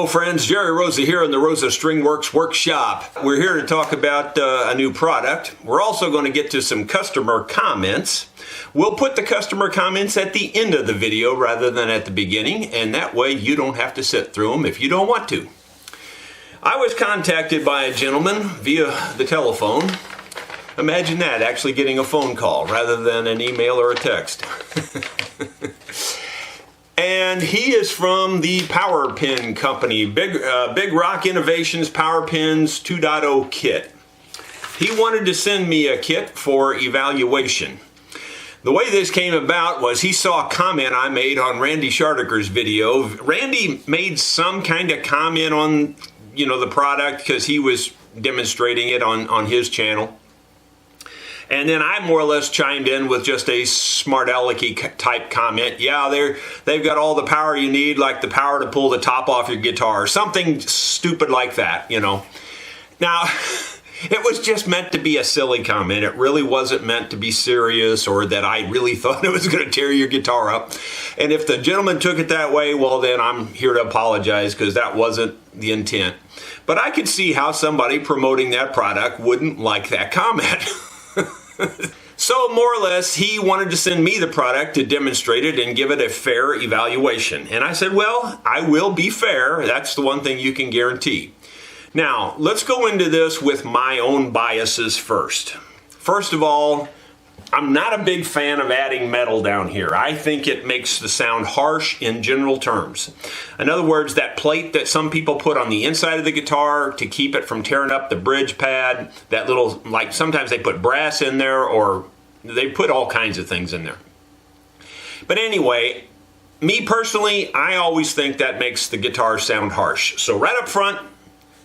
Hello friends, Jerry Rosa here in the Rosa Stringworks workshop. We're here to talk about a new product. We're also going to get to some customer comments. We'll put the customer comments at the end of the video rather than at the beginning, and that way you don't have to sit through them if you don't want to. I was contacted by a gentleman via the telephone. Imagine that, actually getting a phone call rather than an email or a text. And he is from the Power Pin Company, Big Rock Innovations Power Pins 2.0 kit. He wanted to send me a kit for evaluation. The way this came about was he saw a comment I made on Randy Chardiker's video. Randy made some kind of comment on, the product because he was demonstrating it on his channel. And then I more or less chimed in with just a smart alecky type comment. Yeah, they've got all the power you need, like the power to pull the top off your guitar, or something stupid like that, Now, it was just meant to be a silly comment. It really wasn't meant to be serious or that I really thought it was going to tear your guitar up. And if the gentleman took it that way, well, then I'm here to apologize because that wasn't the intent. But I could see how somebody promoting that product wouldn't like that comment. So more or less, he wanted to send me the product to demonstrate it and give it a fair evaluation. And I said, well, I will be fair. That's the one thing you can guarantee. Now, let's go into this with my own biases first. First of all, I'm not a big fan of adding metal down here. I think it makes the sound harsh in general terms. In other words, that plate that some people put on the inside of the guitar to keep it from tearing up the bridge pad, that little, like sometimes they put brass in there or they put all kinds of things in there. But anyway, me personally, I always think that makes the guitar sound harsh. So right up front,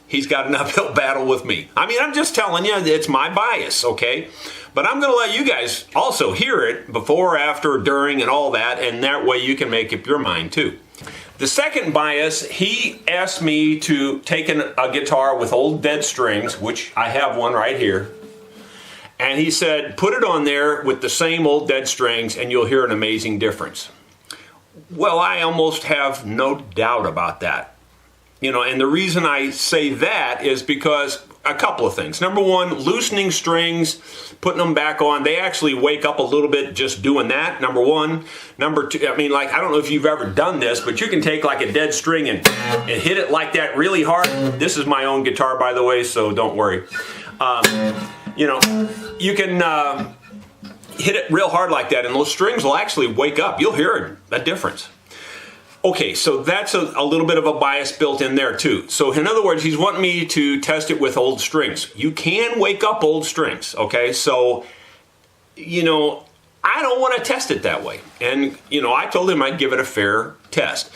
he's got an uphill battle with me. I mean, I'm just telling you, it's my bias, okay? But I'm going to let you guys also hear it before, after, during, and all that, and that way you can make up your mind too. The second bias, he asked me to take a guitar with old dead strings, which I have one right here, and he said, put it on there with the same old dead strings and you'll hear an amazing difference. Well, I almost have no doubt about that. And the reason I say that is because a couple of things. Number one, loosening strings, putting them back on, they actually wake up a little bit just doing that, number one. Number two, I don't know if you've ever done this, but you can take like a dead string and hit it like that really hard. This is my own guitar, by the way, so don't worry. You can hit it real hard like that, and those strings will actually wake up. You'll hear a difference. Okay, so that's a little bit of a bias built in there too. So in other words, he's wanting me to test it with old strings. You can wake up old strings, okay? So, I don't want to test it that way. And, I told him I'd give it a fair test.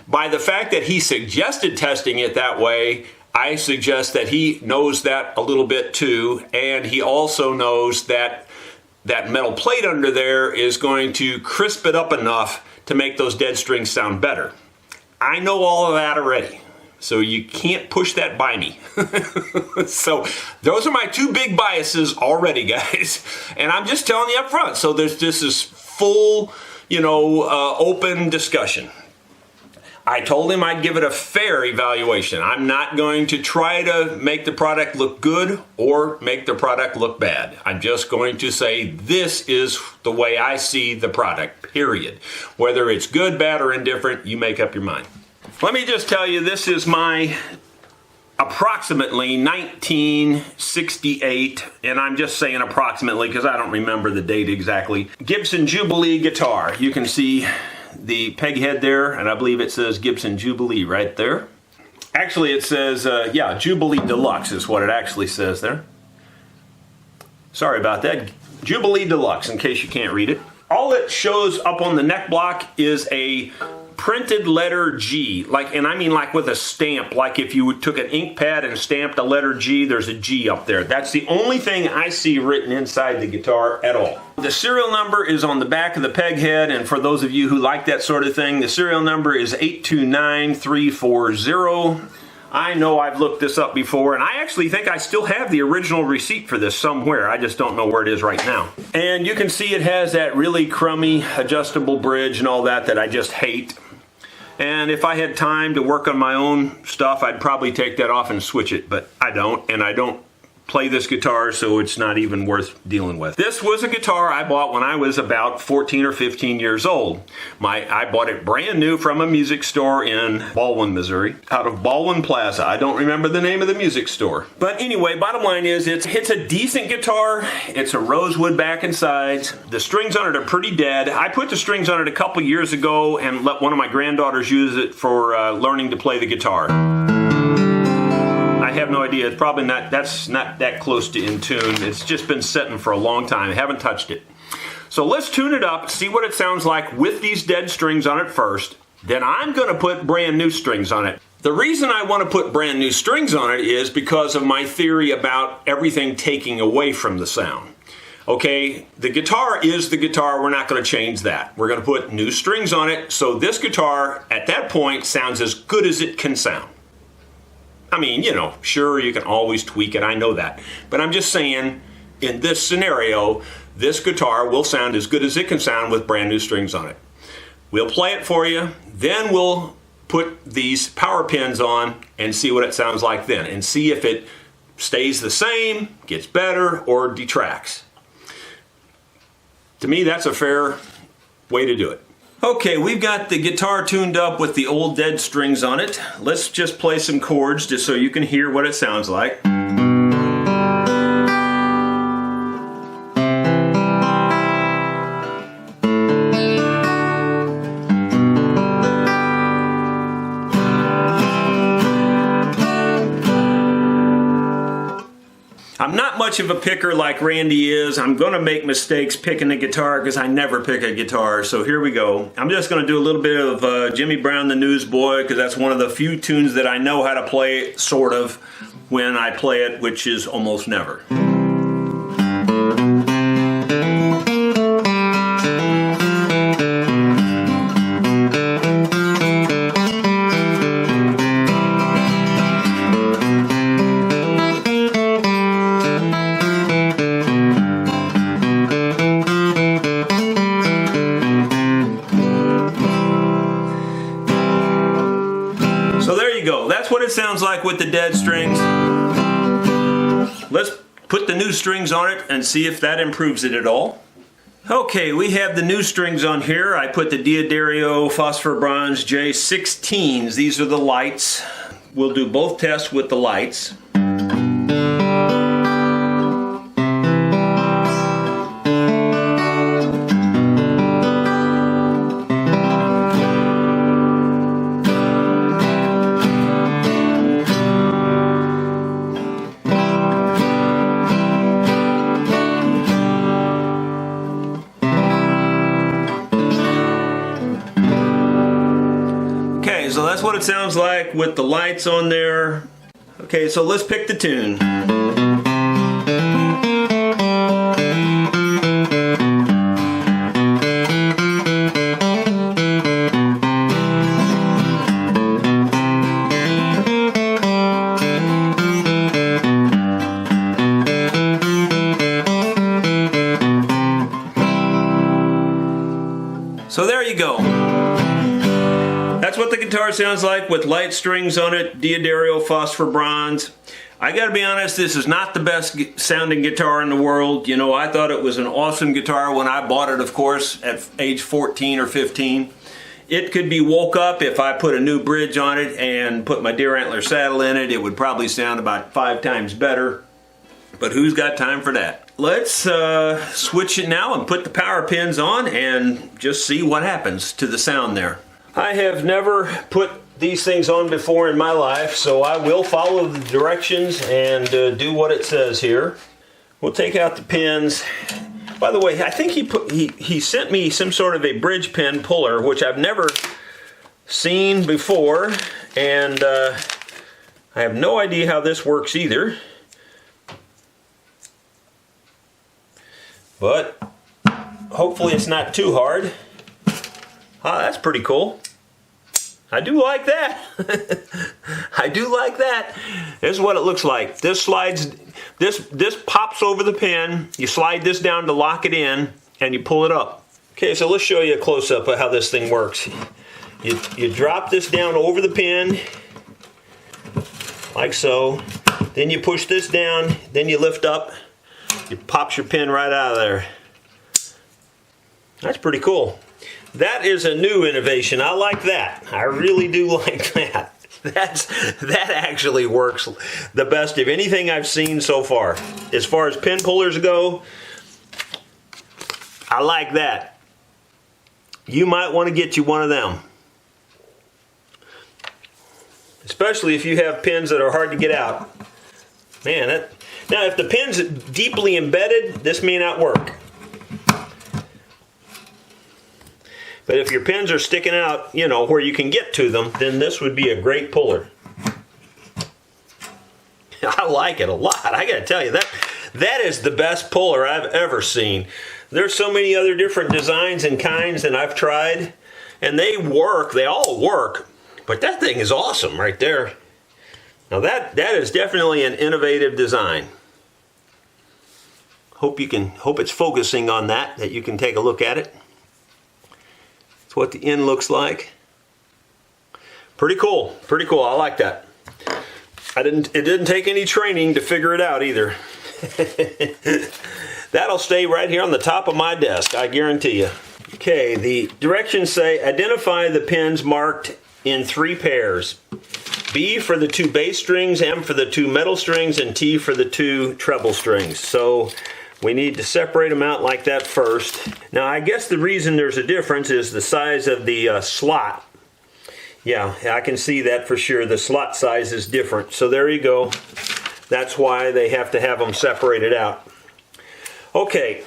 By the fact that he suggested testing it that way, I suggest that he knows that a little bit too, and he also knows that that metal plate under there is going to crisp it up enough to make those dead strings sound better. I know all of that already, so you can't push that by me. So those are my two big biases already, guys, and I'm just telling you up front. So this is full, open discussion. I told him I'd give it a fair evaluation. I'm not going to try to make the product look good or make the product look bad. I'm just going to say this is the way I see the product, period. Whether it's good, bad, or indifferent, you make up your mind. Let me just tell you, this is my approximately 1968, and I'm just saying approximately because I don't remember the date exactly, Gibson Jubilee guitar. You can see the peg head there, and I believe it says Gibson Jubilee right there. Actually, it says, Jubilee Deluxe is what it actually says there. Sorry about that. Jubilee Deluxe, in case you can't read it. All that shows up on the neck block is a printed letter G, like with a stamp, like if you took an ink pad and stamped a letter G, there's a G up there. That's the only thing I see written inside the guitar at all. The serial number is on the back of the peg head, and for those of you who like that sort of thing, the serial number is 829340. I know I've looked this up before, and I actually think I still have the original receipt for this somewhere. I just don't know where it is right now. And you can see it has that really crummy adjustable bridge and all that I just hate. And if I had time to work on my own stuff, I'd probably take that off and switch it, but I don't, and I don't play this guitar, so it's not even worth dealing with. This was a guitar I bought when I was about 14 or 15 years old. I bought it brand new from a music store in Baldwin, Missouri, out of Baldwin Plaza. I don't remember the name of the music store. But anyway, bottom line is it's a decent guitar. It's a rosewood back and sides. The strings on it are pretty dead. I put the strings on it a couple years ago and let one of my granddaughters use it for learning to play the guitar. I have no idea. It's probably that's not that close to in tune. It's just been sitting for a long time. I haven't touched it. So let's tune it up, see what it sounds like with these dead strings on it first. Then I'm going to put brand new strings on it. The reason I want to put brand new strings on it is because of my theory about everything taking away from the sound. Okay, the guitar is the guitar. We're not going to change that. We're going to put new strings on it, so this guitar at that point sounds as good as it can sound. I mean, you know, sure, you can always tweak it, I know that. But I'm just saying, in this scenario, this guitar will sound as good as it can sound with brand new strings on it. We'll play it for you, then we'll put these power pins on and see what it sounds like then, and see if it stays the same, gets better, or detracts. To me, that's a fair way to do it. Okay, we've got the guitar tuned up with the old dead strings on it. Let's just play some chords just so you can hear what it sounds like. I'm not much of a picker like Randy is. I'm going to make mistakes picking the guitar because I never pick a guitar. So here we go. I'm just going to do a little bit of Jimmy Brown the Newsboy because that's one of the few tunes that I know how to play, sort of, when I play it, which is almost never. So there you go. That's what it sounds like with the dead strings. Let's put the new strings on it and see if that improves it at all. Okay, we have the new strings on here. I put the Diodario Phosphor Bronze J16s. These are the lights. We'll do both tests with the lights. So that's what it sounds like with the lights on there. Okay, so let's pick the tune. So there you go. That's what the guitar sounds like with light strings on it, Diodario Phosphor Bronze. I gotta be honest, this is not the best sounding guitar in the world. You know, I thought it was an awesome guitar when I bought it, of course, at age 14 or 15. It could be woke up if I put a new bridge on it and put my deer antler saddle in it. It would probably sound about 5 times better. But who's got time for that? Let's switch it now and put the power pins on and just see what happens to the sound there. I have never put these things on before in my life, so I will follow the directions and do what it says here. We'll take out the pins. By the way, I think he sent me some sort of a bridge pin puller, which I've never seen before, and I have no idea how this works either. But hopefully it's not too hard. Ah, that's pretty cool. I do like that. I do like that. This is what it looks like. This slides, this pops over the pin. You slide this down to lock it in, and you pull it up. Okay, so let's show you a close-up of how this thing works. You drop this down over the pin, like so. Then you push this down, then you lift up, you pops your pin right out of there. That's pretty cool. That is a new innovation. I like that. I really do like that. That actually works the best of anything I've seen so far. As far as pin pullers go, I like that. You might want to get you one of them. Especially if you have pins that are hard to get out. Man, now if the pin's deeply embedded, this may not work. But if your pins are sticking out, you know, where you can get to them, then this would be a great puller. I like it a lot. I gotta tell you, that is the best puller I've ever seen. There's so many other different designs and kinds that I've tried, and they work, they all work, but that thing is awesome right there. Now that is definitely an innovative design. Hope it's focusing on that you can take a look at it. That's what the end looks like. Pretty cool, pretty cool. I like that. It didn't take any training to figure it out either. That'll stay right here on the top of my desk, I guarantee you. Okay, the directions say identify the pins marked in 3 pairs. B for the 2 bass strings, M for the 2 metal strings, and T for the 2 treble strings. So we need to separate them out like that first. Now I guess the reason there's a difference is the size of the slot. Yeah, I can see that for sure. The slot size is different. So there you go. That's why they have to have them separated out. Okay,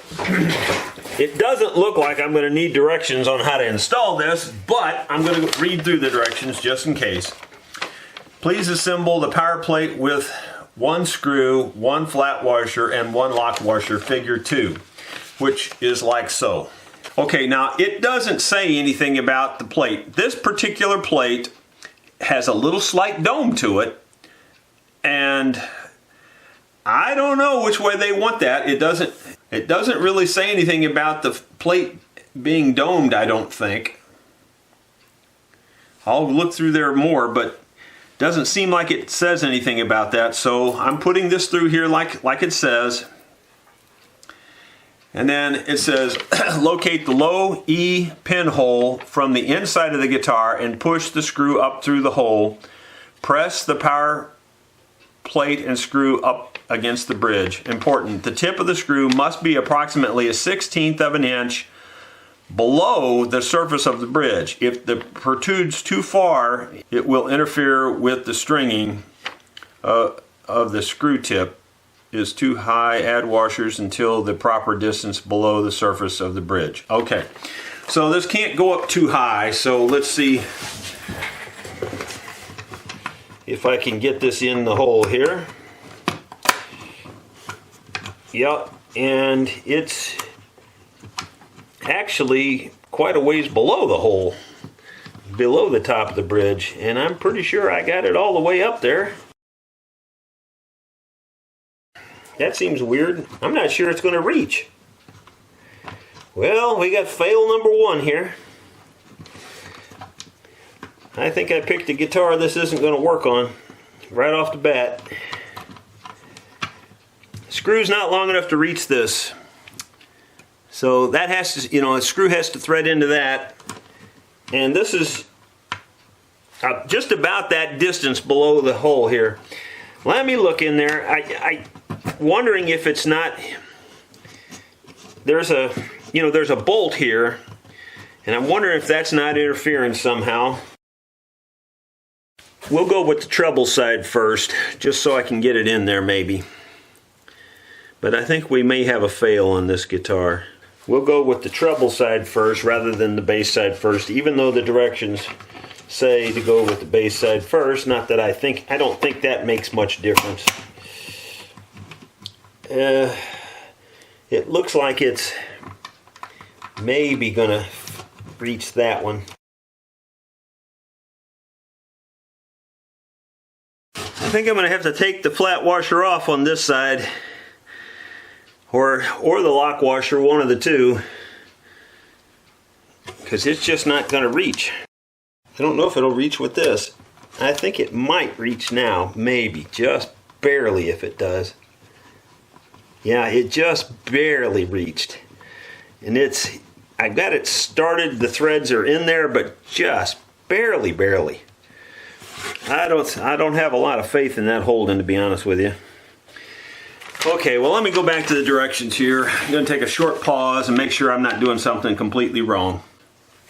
it doesn't look like I'm going to need directions on how to install this, but I'm going to read through the directions just in case. Please assemble the power plate with 1 screw, 1 flat washer, and 1 lock washer, figure 2, which is like so. Okay, now it doesn't say anything about the plate. This particular plate has a little slight dome to it, and I don't know which way they want that. It doesn't really say anything about the plate being domed, I don't think. I'll look through there more, but doesn't seem like it says anything about that. So I'm putting this through here like it says. And then it says locate the low E pinhole from the inside of the guitar and push the screw up through the hole. Press the power plate and screw up against the bridge. Important, the tip of the screw must be approximately 1/16 of an inch below the surface of the bridge. If it protrudes too far, it will interfere with the stringing of the screw tip. Is too high, add washers until the proper distance below the surface of the bridge. Okay, so this can't go up too high, so let's see if I can get this in the hole here. Yep, and it's actually quite a ways below the hole, below the top of the bridge, and I'm pretty sure I got it all the way up there. That seems weird. I'm not sure it's going to reach. Well, we got fail number 1 here. I think I picked a guitar this isn't going to work on right off the bat. Screw's not long enough to reach this. So that has to, a screw has to thread into that. And this is just about that distance below the hole here. Let me look in there. I'm wondering if it's not, there's a bolt here, and I'm wondering if that's not interfering somehow. We'll go with the treble side first, just so I can get it in there maybe. But I think we may have a fail on this guitar. We'll go with the treble side first rather than the bass side first, even though the directions say to go with the bass side first. Not that I don't think that makes much difference. It looks like it's maybe gonna reach that one. I think I'm gonna have to take the flat washer off on this side, or the lock washer, one of the two, because it's just not gonna reach. I don't know if it'll reach with this. I think it might reach now, maybe, just barely if it does. Yeah, it just barely reached. And I've got it started, the threads are in there, but just barely. I don't have a lot of faith in that holding, to be honest with you. Okay, well, let me go back to the directions here. I'm going to take a short pause and make sure I'm not doing something completely wrong.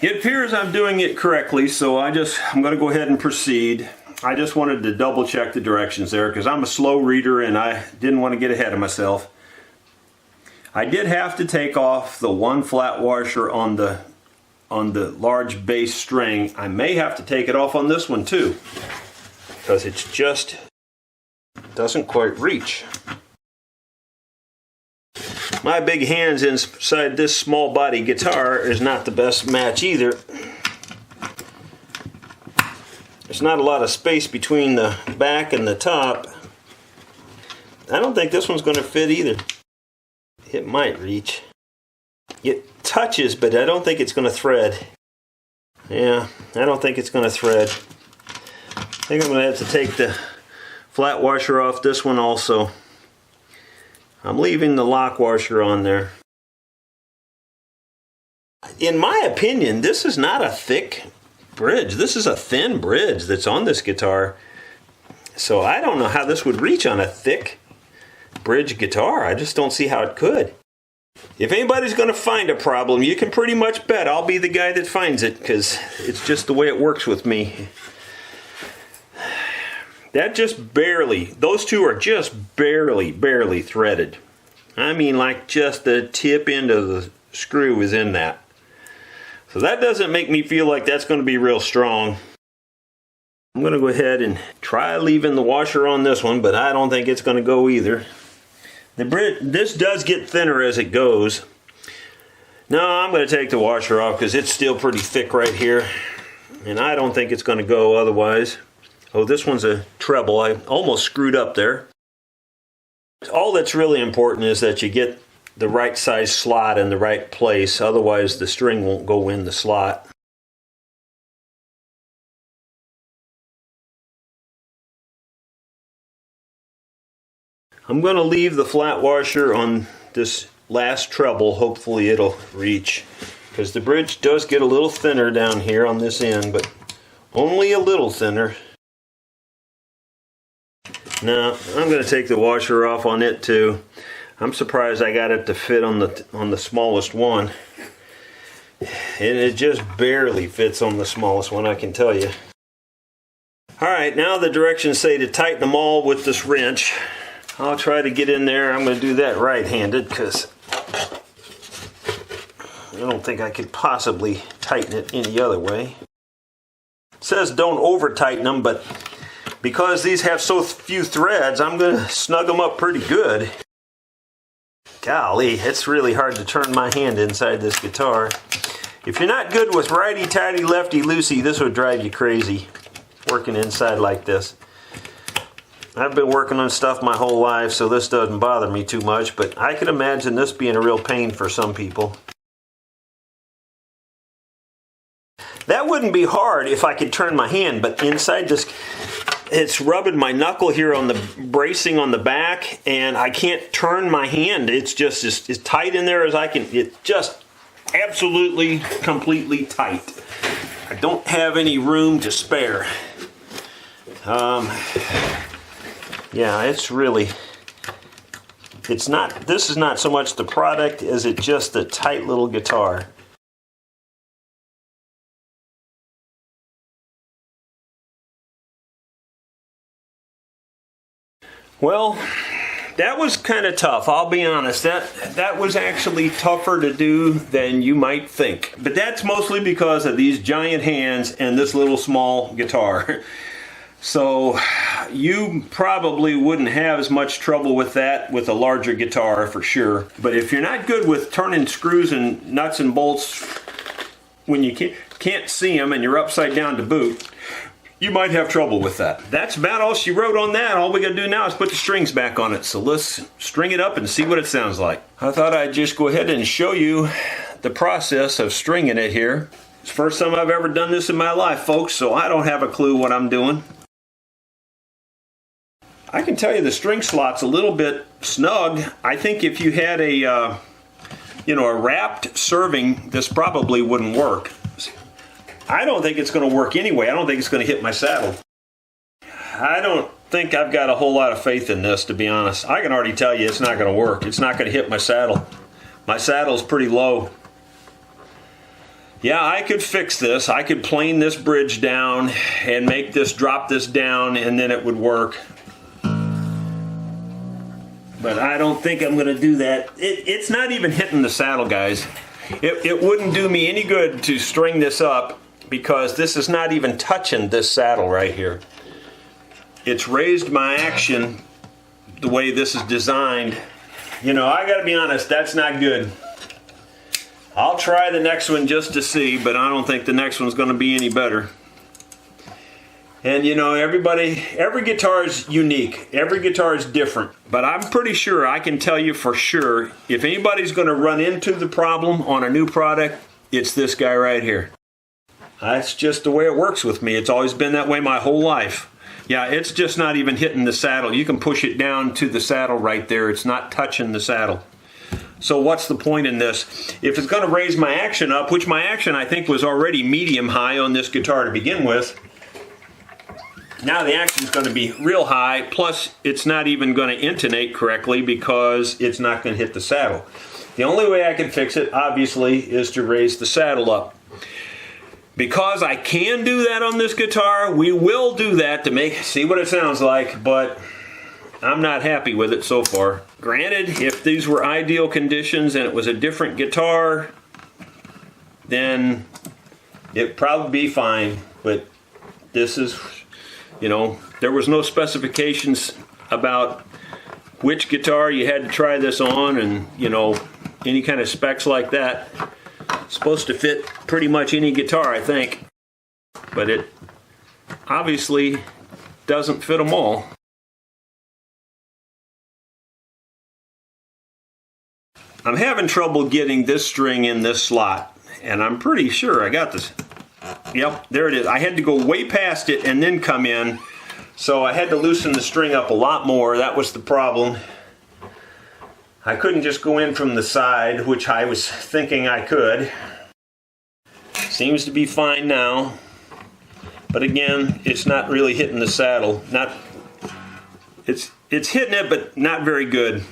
It appears I'm doing it correctly, so I'm going to go ahead and proceed. I just wanted to double check the directions there because I'm a slow reader and I didn't want to get ahead of myself. I did have to take off the one flat washer on the large base string. I may have to take it off on this one too because it just doesn't quite reach. My big hands inside this small body guitar is not the best match either. There's not a lot of space between the back and the top. I don't think this one's going to fit either. It might reach. It touches, but I don't think it's going to thread. Yeah, I don't think it's going to thread. I think I'm going to have to take the flat washer off this one also. I'm leaving the lock washer on there. In my opinion, this is not a thick bridge. This is a thin bridge that's on this guitar. So I don't know how this would reach on a thick bridge guitar. I just don't see how it could. If anybody's going to find a problem, you can pretty much bet I'll be the guy that finds it because it's just the way it works with me. That just barely, those two are just barely threaded. I mean, like just the tip end of the screw is in that. So that doesn't make me feel like that's going to be real strong. I'm going to go ahead and try leaving the washer on this one, but I don't think it's going to go either. This does get thinner as it goes. No, I'm going to take the washer off because it's still pretty thick right here. And I don't think it's going to go otherwise. Oh, this one's a treble. I almost screwed up there. All that's really important is that you get the right size slot in the right place. Otherwise, the string won't go in the slot. I'm going to leave the flat washer on this last treble. Hopefully it'll reach. Because the bridge does get a little thinner down here on this end, but only a little thinner. Now, I'm going to take the washer off on it too. I'm surprised I got it to fit on the smallest one. And it just barely fits on the smallest one, I can tell you. Alright, now the directions say to tighten them all with this wrench. I'll try to get in there. I'm going to do that right-handed because I don't think I could possibly tighten it any other way. It says don't over-tighten them, but because these have so few threads, I'm going to snug them up pretty good. Golly, it's really hard to turn my hand inside this guitar. If you're not good with righty-tighty, lefty-loosey, this would drive you crazy, working inside like this. I've been working on stuff my whole life, so this doesn't bother me too much, but I can imagine this being a real pain for some people. That wouldn't be hard if I could turn my hand, but inside this, it's rubbing my knuckle here on the bracing on the back, and I can't turn my hand. It's just as tight in there as I can. It's just absolutely, completely tight. I don't have any room to spare. Yeah, it's really, this is not so much the product as it's just a tight little guitar. Well, that was kind of tough, I'll be honest. That was actually tougher to do than you might think. But that's mostly because of these giant hands and this little small guitar. So you probably wouldn't have as much trouble with that with a larger guitar for sure. But if you're not good with turning screws and nuts and bolts when you can't see them and you're upside down to boot, you might have trouble with that. That's about all she wrote on that. All we gotta do now is put the strings back on it. So let's string it up and see what it sounds like. I thought I'd just go ahead and show you the process of stringing it here. It's the first time I've ever done this in my life, folks, so I don't have a clue what I'm doing. I can tell you the string slot's a little bit snug. I think if you had a wrapped serving, this probably wouldn't work. I don't think it's going to work anyway. I don't think it's going to hit my saddle. I don't think I've got a whole lot of faith in this, to be honest. I can already tell you it's not going to work. It's not going to hit my saddle. My saddle's pretty low. Yeah, I could fix this. I could plane this bridge down and make this, drop this down, and then it would work. But I don't think I'm going to do that. It's not even hitting the saddle, guys. It wouldn't do me any good to string this up because this is not even touching this saddle right here. It's raised my action the way this is designed. You know, I got to be honest, that's not good. I'll try the next one just to see, but I don't think the next one's going to be any better. And you know, every guitar is unique. Every guitar is different. But I'm pretty sure, I can tell you for sure, if anybody's going to run into the problem on a new product, it's this guy right here. That's just the way it works with me. It's always been that way my whole life. Yeah, it's just not even hitting the saddle. You can push it down to the saddle right there. It's not touching the saddle. So what's the point in this? If it's going to raise my action up, which my action I think was already medium high on this guitar to begin with, now the action's going to be real high, plus it's not even going to intonate correctly because it's not going to hit the saddle. The only way I can fix it, obviously, is to raise the saddle up. Because I can do that on this guitar, we will do that to see what it sounds like, but I'm not happy with it so far. Granted, if these were ideal conditions and it was a different guitar, then it'd probably be fine. But this is, you know, there was no specifications about which guitar you had to try this on and, you know, any kind of specs like that. It's supposed to fit pretty much any guitar, I think. But it obviously doesn't fit them all. I'm having trouble getting this string in this slot, and I'm pretty sure I got this. Yep, there it is. I had to go way past it and then come in, so I had to loosen the string up a lot more. That was the problem. I couldn't just go in from the side, which I was thinking I could. Seems to be fine now, but again, it's not really hitting the saddle. It's hitting it, but not very good.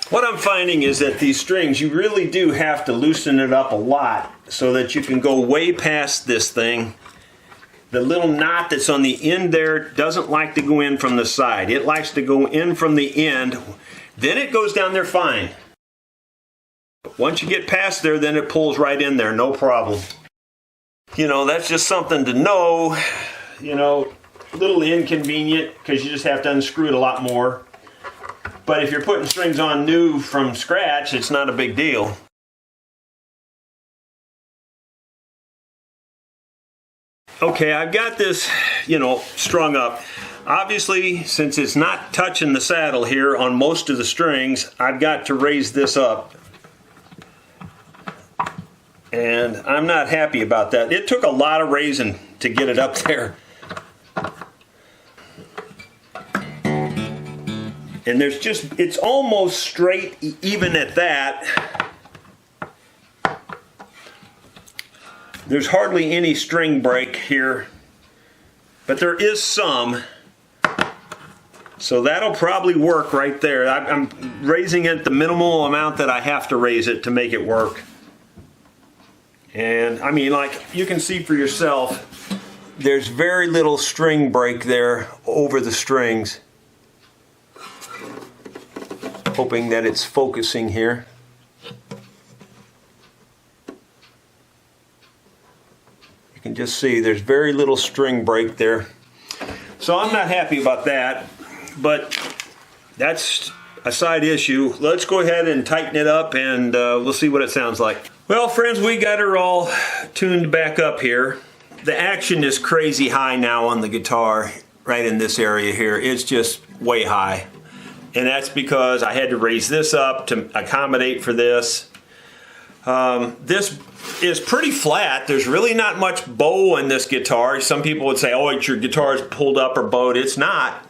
What I'm finding is that these strings, you really do have to loosen it up a lot so that you can go way past this thing. The little knot that's on the end there doesn't like to go in from the side. It likes to go in from the end. Then it goes down there fine. But once you get past there, then it pulls right in there, no problem. You know, that's just something to know. You know, a little inconvenient because you just have to unscrew it a lot more. But if you're putting strings on new from scratch, it's not a big deal. Okay, I've got this, you know, strung up. Obviously, since it's not touching the saddle here on most of the strings, I've got to raise this up. And I'm not happy about that. It took a lot of raising to get it up there. And there's just, it's almost straight even at that. There's hardly any string break here, but there is some. So that'll probably work right there. I'm raising it the minimal amount that I have to raise it to make it work. And I mean, like you can see for yourself, there's very little string break there over the strings. Hoping that it's focusing here. You can just see there's very little string break there. So I'm not happy about that, but that's a side issue. Let's go ahead and tighten it up and we'll see what it sounds like. Well, friends, we got her all tuned back up here. The action is crazy high now on the guitar, right in this area here. It's just way high. and that's because I had to raise this up to accommodate for this. This is pretty flat. There's really not much bow in this guitar. Some people would say, oh, your guitar is pulled up or bowed. It's not.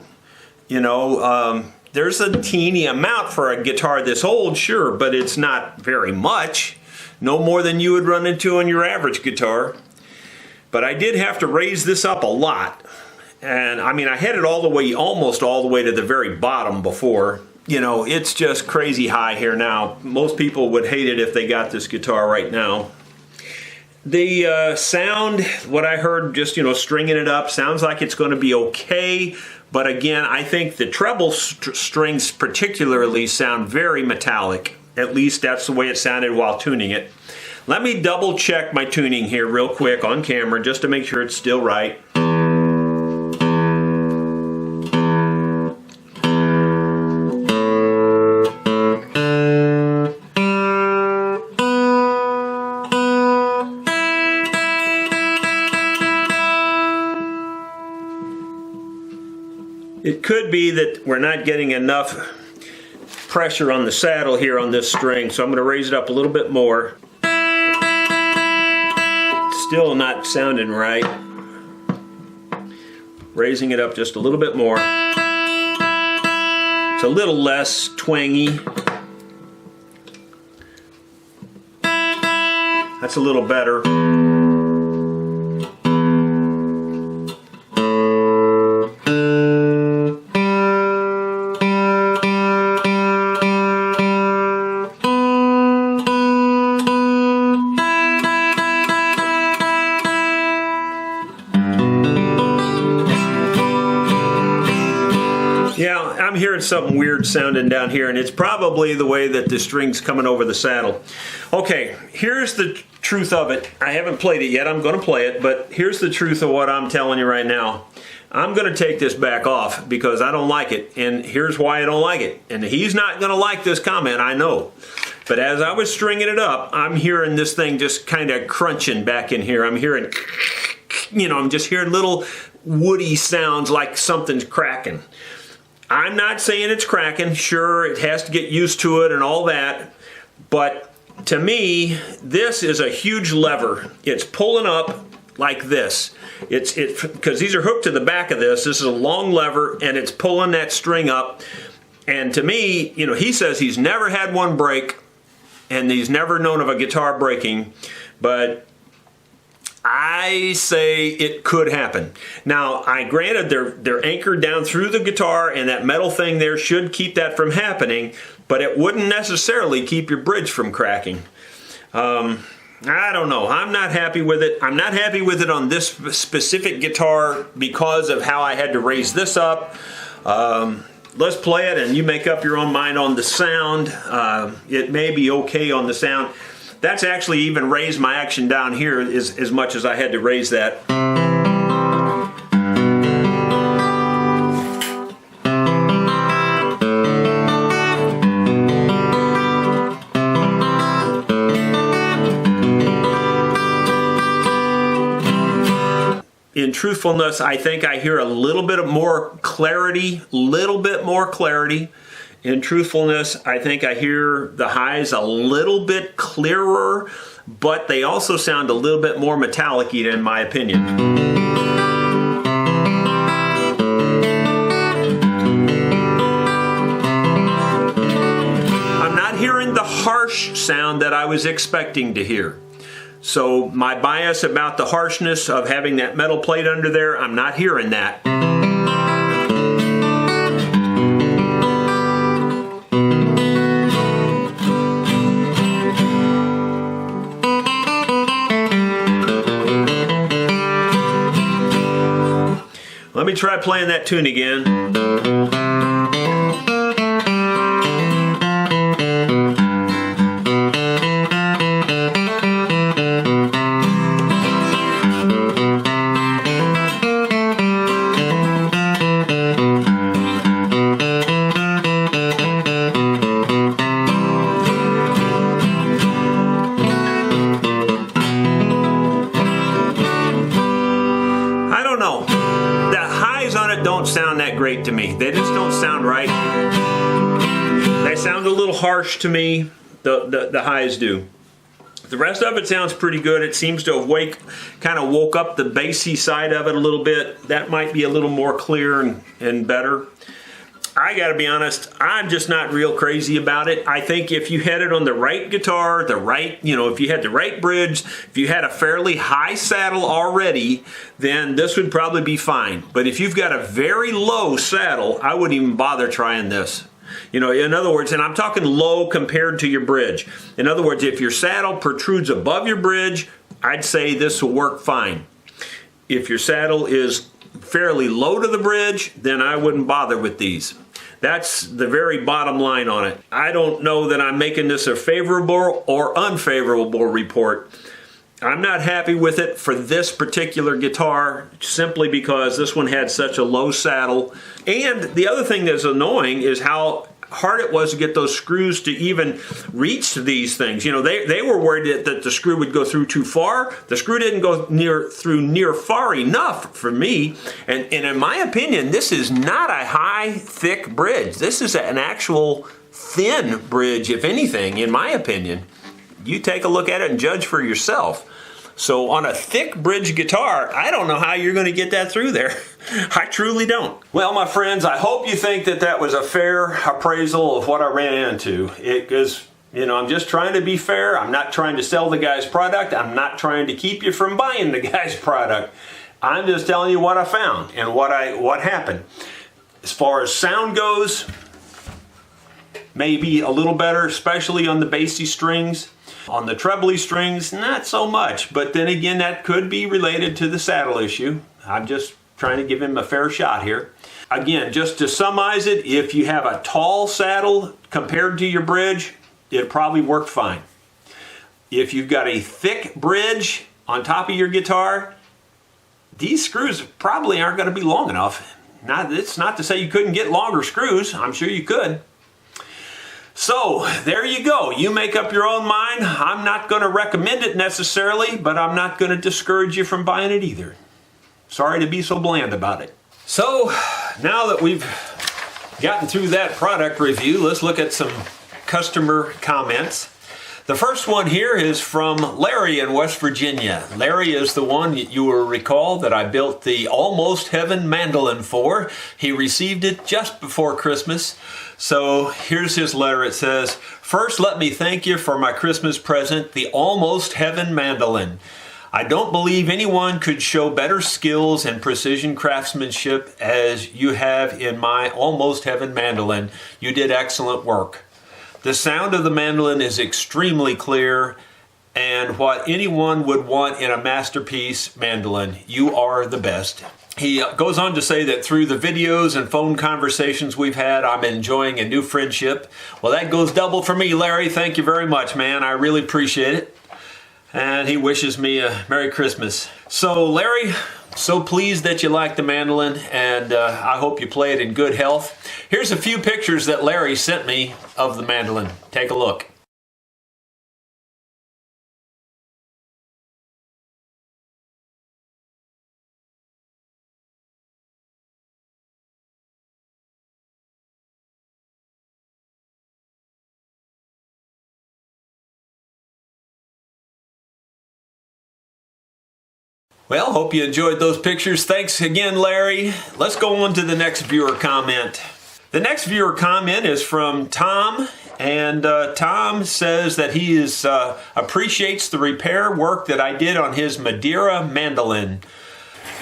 You know, there's a teeny amount for a guitar this old, sure, but it's not very much. No more than you would run into on your average guitar. But I did have to raise this up a lot. And I mean, I had it all the way, almost all the way to the very bottom before. You know, it's just crazy high here now. Most people would hate it if they got this guitar right now. The sound, what I heard, just, you know, stringing it up, sounds like it's going to be okay. But again, I think the treble strings particularly sound very metallic. At least that's the way it sounded while tuning it. Let me double check my tuning here real quick on camera just to make sure it's still right. It could be that we're not getting enough pressure on the saddle here on this string, so I'm going to raise it up a little bit more. Still not sounding right. Raising it up just a little bit more. It's a little less twangy. That's a little better. Yeah, I'm hearing something weird sounding down here, and it's probably the way that the string's coming over the saddle. Okay, here's the truth of it. I haven't played it yet. I'm going to play it, but here's the truth of what I'm telling you right now. I'm going to take this back off because I don't like it, and here's why I don't like it. And he's not going to like this comment, I know. But as I was stringing it up, I'm hearing this thing just kind of crunching back in here. I'm hearing, you know, I'm just hearing little woody sounds like something's cracking. I'm not saying it's cracking. Sure, it has to get used to it and all that. But to me, this is a huge lever. It's pulling up like this. It's because these are hooked to the back of this. This is a long lever, and it's pulling that string up. And to me, you know, he says he's never had one break, and he's never known of a guitar breaking. But I say it could happen. Now, I granted they're anchored down through the guitar, and that metal thing there should keep that from happening, but it wouldn't necessarily keep your bridge from cracking. I don't know. I'm not happy with it. I'm not happy with it on this specific guitar because of how I had to raise this up. Let's play it, and you make up your own mind on the sound. It may be okay on the sound. That's actually even raised my action down here as much as I had to raise that. In truthfulness, I think I hear a little bit more clarity, In truthfulness, I think I hear the highs a little bit clearer, but they also sound a little bit more metallic-y in my opinion. I'm not hearing the harsh sound that I was expecting to hear. So my bias about the harshness of having that metal plate under there, I'm not hearing that. Let me try playing that tune again. on it don't sound that great to me. They just don't sound right. They sound a little harsh to me, the highs do. The rest of it sounds pretty good. It seems to have kind of woke up the bassy side of it a little bit. That might be a little more clear and better. I gotta be honest, I'm just not real crazy about it. I think if you had it on the right guitar, if you had the right bridge, if you had a fairly high saddle already, then this would probably be fine. But if you've got a very low saddle, I wouldn't even bother trying this. In other words, and I'm talking low compared to your bridge. In other words, if your saddle protrudes above your bridge, I'd say this will work fine. If your saddle is fairly low to the bridge, then I wouldn't bother with these. That's the very bottom line on it. I don't know that I'm making this a favorable or unfavorable report. I'm not happy with it for this particular guitar simply because this one had such a low saddle. And the other thing that's annoying is how hard it was to get those screws to even reach these things. They were worried that the screw would go through too far. The screw didn't go near far enough for me. And in my opinion, this is not a high, thick bridge. This is an actual thin bridge, if anything, in my opinion. You take a look at it and judge for yourself. So on a thick bridge guitar, I don't know how you're going to get that through there. I truly don't. Well, my friends, I hope you think that was a fair appraisal of what I ran into. Because, I'm just trying to be fair. I'm not trying to sell the guy's product. I'm not trying to keep you from buying the guy's product. I'm just telling you what I found and what happened. As far as sound goes, maybe a little better, especially on the bassy strings. On the trebly strings, not so much. But then again, that could be related to the saddle issue. I'm just trying to give him a fair shot here. Again, just to summarize it, if you have a tall saddle compared to your bridge, it'll probably work fine. If you've got a thick bridge on top of your guitar, these screws probably aren't going to be long enough. It's not to say you couldn't get longer screws. I'm sure you could. So, there you go. You make up your own mind. I'm not going to recommend it necessarily, but I'm not going to discourage you from buying it either. Sorry to be so bland about it. So, now that we've gotten through that product review, let's look at some customer comments. The first one here is from Larry in West Virginia. Larry is the one you will recall that I built the Almost Heaven mandolin for. He received it just before Christmas. So here's his letter. It says, "First, let me thank you for my Christmas present, the Almost Heaven mandolin. I don't believe anyone could show better skills and precision craftsmanship as you have in my Almost Heaven mandolin. You did excellent work. The sound of the mandolin is extremely clear and what anyone would want in a masterpiece mandolin. You are the best." He goes on to say that through the videos and phone conversations we've had, I'm enjoying a new friendship. Well, that goes double for me, Larry. Thank you very much, man. I really appreciate it. And he wishes me a Merry Christmas. So, Larry, so pleased that you like the mandolin, and I hope you play it in good health. Here's a few pictures that Larry sent me of the mandolin. Take a look. Well, hope you enjoyed those pictures. Thanks again, Larry. Let's go on to the next viewer comment. The next viewer comment is from Tom, and Tom says that he appreciates the repair work that I did on his Madeira mandolin.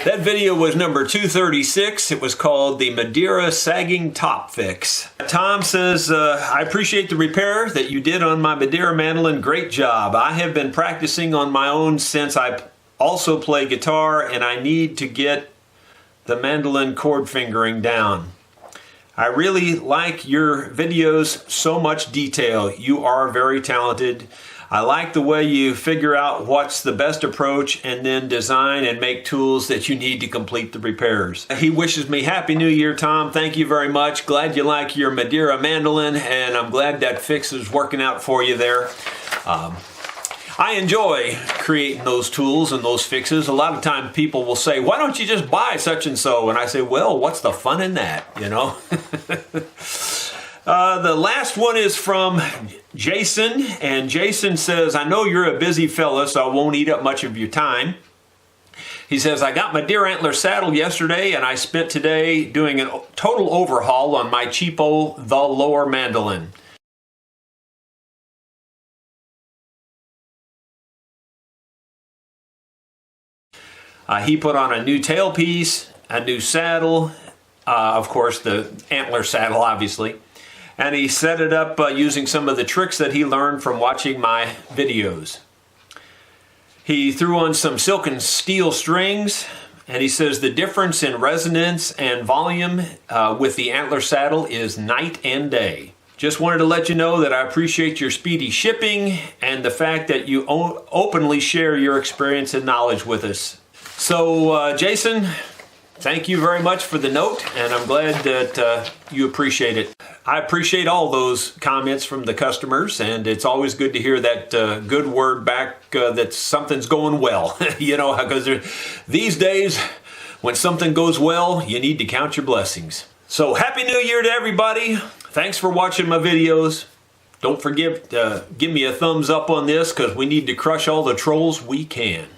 That video was number 236. It was called the Madeira Sagging Top Fix. Tom says, I appreciate the repair that you did on my Madeira mandolin. Great job. I have been practicing on my own since I also play guitar, and I need to get the mandolin chord fingering down. I really like your videos, so much detail. You are very talented. I like the way you figure out what's the best approach and then design and make tools that you need to complete the repairs. He wishes me Happy New Year, Tom. Thank you very much. Glad you like your Madeira mandolin, and I'm glad that fix is working out for you there. I enjoy creating those tools and those fixes. A lot of times people will say, why don't you just buy such and so? And I say, well, what's the fun in that, you know? The last one is from Jason, and Jason says, I know you're a busy fella, so I won't eat up much of your time. He says, I got my deer antler saddle yesterday, and I spent today doing a total overhaul on my cheapo The Lower Mandolin. He put on a new tailpiece, a new saddle, of course the antler saddle obviously, and he set it up using some of the tricks that he learned from watching my videos. He threw on some silk and steel strings, and he says the difference in resonance and volume with the antler saddle is night and day. Just wanted to let you know that I appreciate your speedy shipping and the fact that you openly share your experience and knowledge with us. So, Jason, thank you very much for the note, and I'm glad that you appreciate it. I appreciate all those comments from the customers, and it's always good to hear that good word back that something's going well. You know, because these days, when something goes well, you need to count your blessings. So, Happy New Year to everybody. Thanks for watching my videos. Don't forget to give me a thumbs up on this, because we need to crush all the trolls we can.